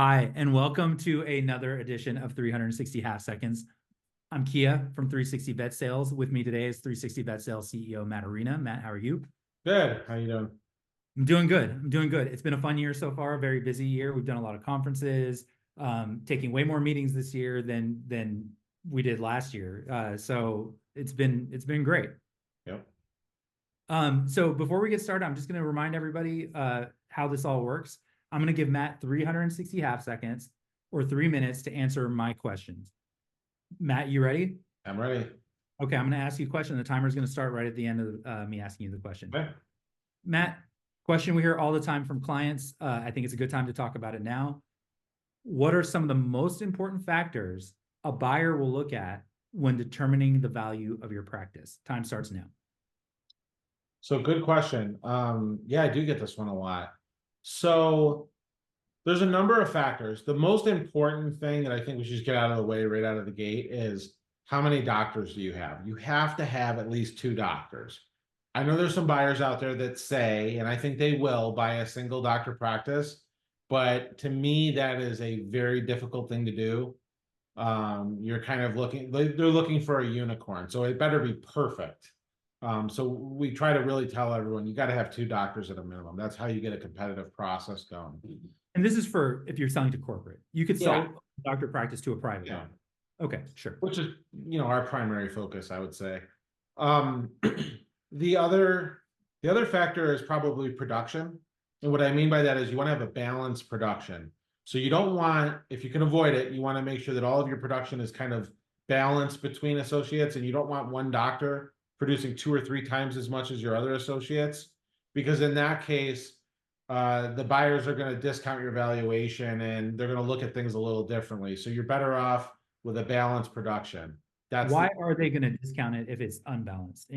Hi, and welcome to another edition of 360 Half Seconds. I'm Kia from 360 Vet Sales. With me today is 360 Vet Sales CEO Matt Arena. Matt, how are you? Good. How you doing? I'm doing good. I'm doing good. It's been a fun year so far, a very busy year. We've done a lot of conferences, taking way more meetings this year than we did last year. So it's been great. Yep. So before we get started, I'm just going to remind everybody how this all works. I'm going to give Matt 360 half seconds or 3 minutes to answer my questions. Matt, you ready? I'm ready. Okay, I'm going to ask you a question. The timer is going to start right at the end of me asking you the question. Okay. Matt, question we hear all the time from clients. I think it's a good time to talk about it now. What are some of the most important factors a buyer will look at when determining the value of your practice? Time starts now. So good question. Yeah, I do get this one a lot. So there's a number of factors. The most important thing that I think we should just get out of the way right out of the gate is how many doctors do you have? You have to have at least two doctors. I know there's some buyers out there that say, and I think they will buy a single doctor practice, but to me, that is a very difficult thing to do. You're kind of they're looking for a unicorn, so it better be perfect. So we try to really tell everyone you got to have two doctors at a minimum. That's how you get a competitive process going. And this is for if you're selling to corporate. You could Yeah. sell doctor practice to a private Yeah. one. Okay, sure. Which is, our primary focus, I would say. Um, the other factor is probably production. And what I mean by that is you want to have a balanced production. So you don't want, if you can avoid it, you want to make sure that all of your production is kind of balanced between associates, and you don't want one doctor producing 2 or 3 times as much as your other associates, because in that case, the buyers are going to discount your valuation and they're going to look at things a little differently. So you're better off with a balanced production. Why are they going to discount it if it's unbalanced?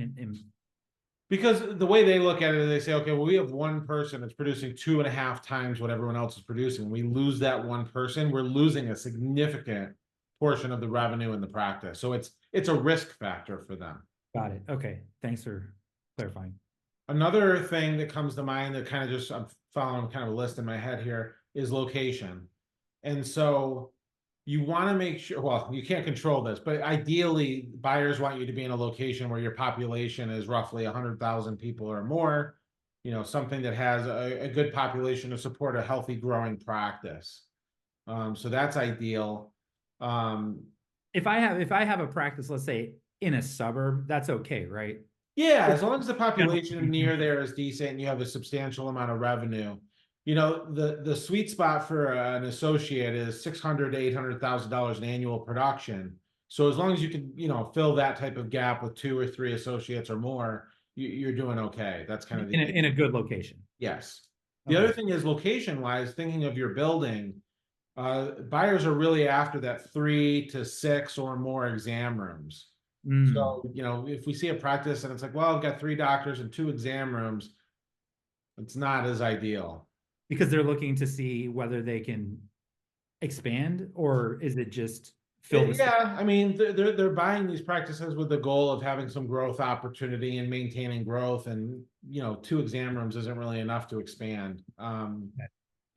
Because the way they look at it, they say, okay, well, we have one person that's producing 2.5 times what everyone else is producing. We lose that one person, we're losing a significant portion of the revenue in the practice. So it's a risk factor for them. Got it. Okay. Thanks for clarifying. Another thing that comes to mind that kind of just, I'm following kind of a list in my head here, is location. And so you want to make sure, well, you can't control this, but ideally buyers want you to be in a location where your population is roughly 100,000 people or more, something that has a good population to support a healthy growing practice. So that's ideal. If I have a practice, let's say in a suburb, that's okay, right? Yeah, as long as the population near there is decent and you have a substantial amount of revenue. The sweet spot for an associate is $600,000 to $800,000 in annual production. So as long as you can, fill that type of gap with 2 or 3 associates or more, you're doing okay. That's kind of the in a good location. Yes. The Okay. other thing is location wise, thinking of your building, buyers are really after that 3 to 6 or more exam rooms. So, if we see a practice and it's like, well, I've got 3 doctors and 2 exam rooms, it's not as ideal. Because they're looking to see whether they can expand, or is it just fill the space? Yeah, I mean, they're buying these practices with the goal of having some growth opportunity and maintaining growth, and 2 exam rooms isn't really enough to expand. And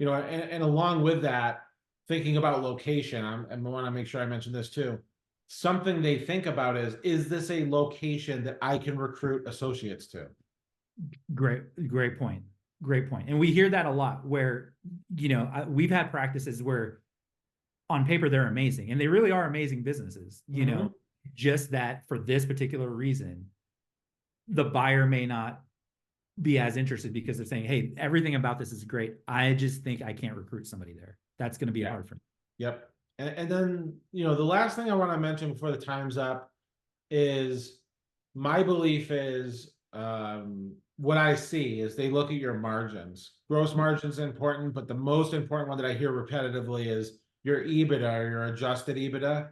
along with that, thinking about location, I want to make sure I mention this too. Something they think about is this a location that I can recruit associates to? Great point. Great point. And we hear that a lot where, we've had practices where on paper they're amazing and they really are amazing businesses, just that for this particular reason, the buyer may not be as interested because they're saying, hey, everything about this is great. I just think I can't recruit somebody there. That's going to be hard for me. Yep. And then, the last thing I want to mention before the time's up is my belief is, what I see is they look at your margins. Gross margins are important, but the most important one that I hear repetitively is your EBITDA, or your adjusted EBITDA,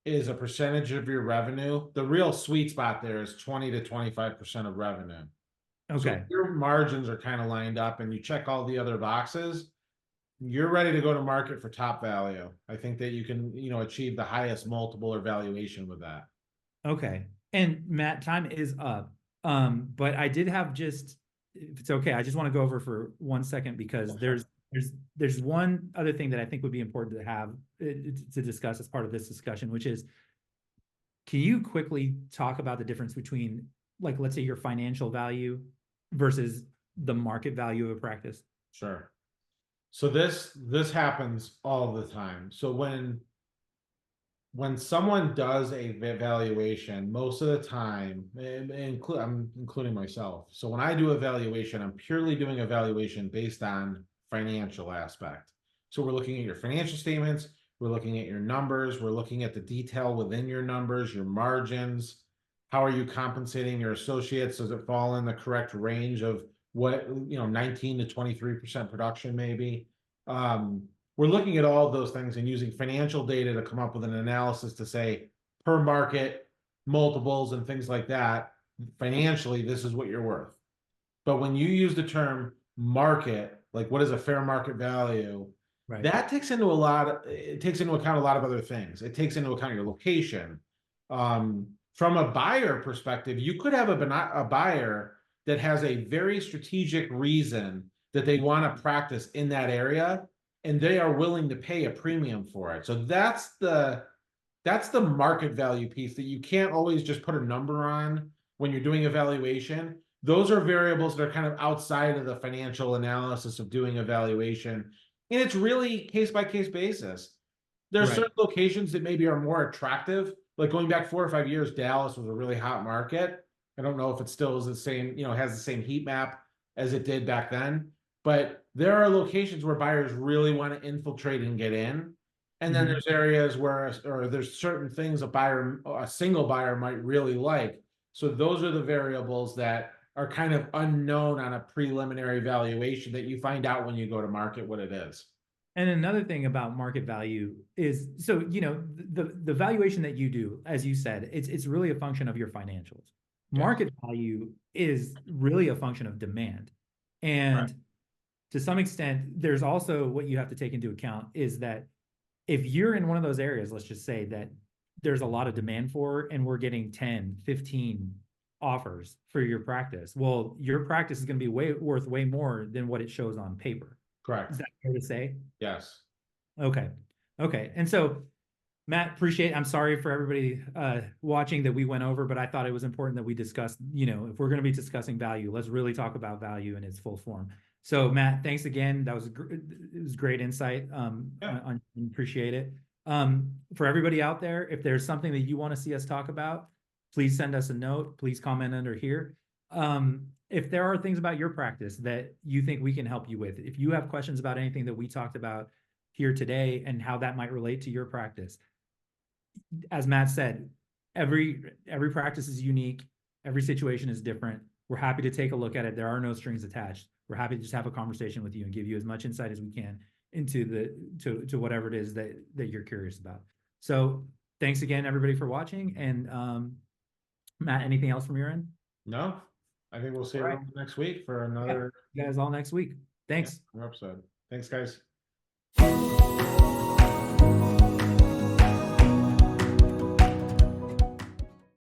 is a percentage of your revenue. The real sweet spot there is 20 to 25% of revenue. Okay. So if your margins are kind of lined up and you check all the other boxes, you're ready to go to market for top value. I think that you can, achieve the highest multiple or valuation with that. Okay. And Matt, time is up. But I did have if it's okay, I just want to go over for 1 second because there's There's one other thing that I think would be important to have to discuss as part of this discussion, which is, can you quickly talk about the difference between, like, let's say your financial value versus the market value of a practice? Sure. So this happens all the time. So when someone does a valuation, most of the time, I'm including myself. So when I do a valuation, I'm purely doing a valuation based on financial aspect. So we're looking at your financial statements, we're looking at your numbers, we're looking at the detail within your numbers, your margins. How are you compensating your associates? Does it fall in the correct range of what, 19 to 23% production maybe? We're looking at all of those things and using financial data to come up with an analysis to say, per market multiples and things like that, financially, this is what you're worth. But when you use the term market, like what is a fair market value, Right. that takes into account a lot of other things. It takes into account your location. From a buyer perspective, you could have a buyer that has a very strategic reason that they want to practice in that area, and they are willing to pay a premium for it. So that's the market value piece that you can't always just put a number on when you're doing a valuation. Those are variables that are kind of outside of the financial analysis of doing a valuation. And it's really case by case basis. There's certain locations that maybe are more attractive. Like going back 4 or 5 years, Dallas was a really hot market. I don't know if it still is the same, has the same heat map as it did back then. But there are locations where buyers really want to infiltrate and get in. And then there's areas where, or there's certain things a single buyer might really like. So those are the variables that are kind of unknown on a preliminary valuation that you find out when you go to market what it is. And another thing about market value is, so, the valuation that you do, as you said, it's really a function of your financials. Market value is really a function of demand. And to some extent, there's also what you have to take into account is that if you're in one of those areas, let's just say that there's a lot of demand for, and we're getting 10, 15 offers for your practice, well, your practice is going to be worth way more than what it shows on paper. Correct. Is that fair to say? Yes. Okay. And so, Matt, I'm sorry for everybody watching that we went over, but I thought it was important that we discussed, if we're going to be discussing value, let's really talk about value in its full form. So, Matt, thanks again. It was great insight. I appreciate it. For everybody out there, if there's something that you want to see us talk about, please send us a note. Please comment under here. If there are things about your practice that you think we can help you with, if you have questions about anything that we talked about here today and how that might relate to your practice, as Matt said, every practice is unique. Every situation is different. We're happy to take a look at it. There are no strings attached. We're happy to just have a conversation with you and give you as much insight as we can into to whatever it is that you're curious about. So thanks again, everybody, for watching. And Matt, anything else from your end? No, I think we'll see you next week for another. You guys all next week. Thanks. Episode. Thanks, guys.